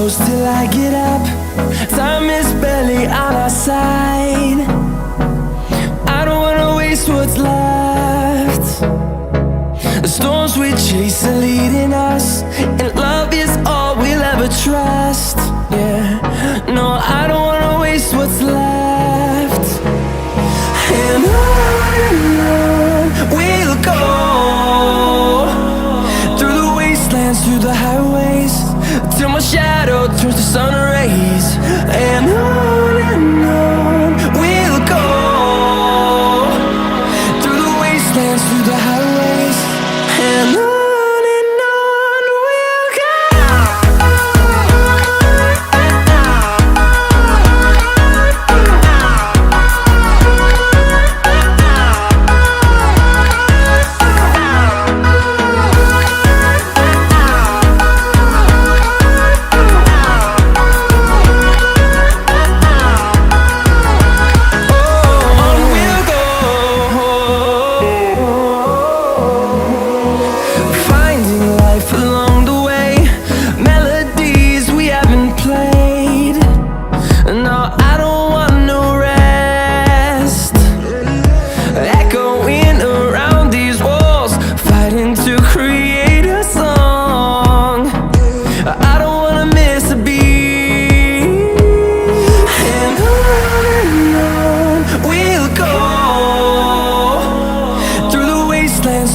close till I get up. Time is barely on our side. I don't wanna waste what's left. The storms we chase are leading us, and love is all we'll ever trust. Yeah, no, I don't wanna waste what's left. And on we'll go, through the wastelands, through the highways, till my shadow turns to sun rays. And on we'll go, through the wastelands, through the highways, and on we'll go.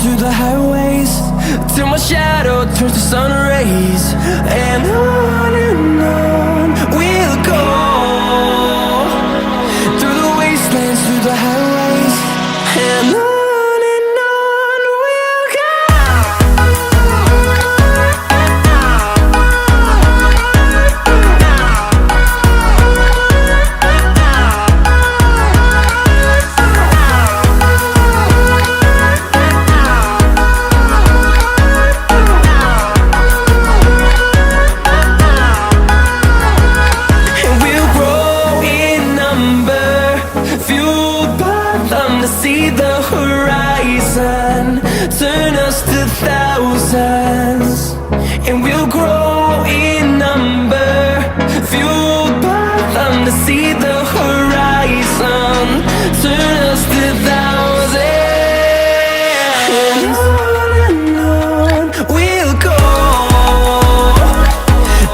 Through the highways, till my shadow turns to sun rays. And on we'll go, through the wastelands, through the highways, and on we'll go. See the horizon turn us to thousands, and we'll grow in number, fueled by them. To see the horizon turn us to thousands, and on we'll go,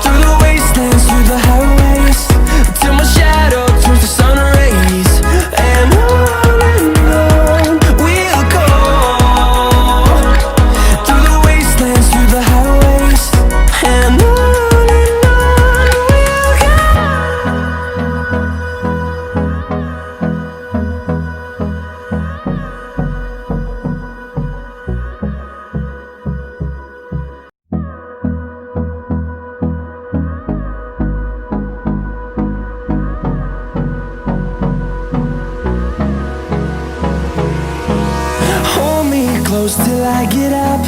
through the wastelands, through the highways, till my shadow turns to sun rays. And close till I get up.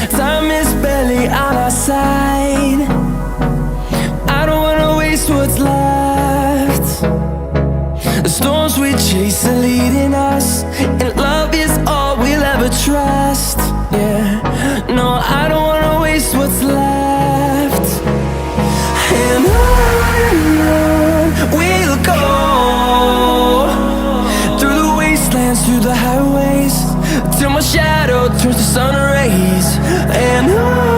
Time is barely on our side. I don't wanna waste what's left. The storms we chase are leading us, and love is all we'll ever trust. Yeah, no, I don't wanna waste what's left. And on we'll go, through the wastelands, through the highways, till my shadow turns to sun rays. And on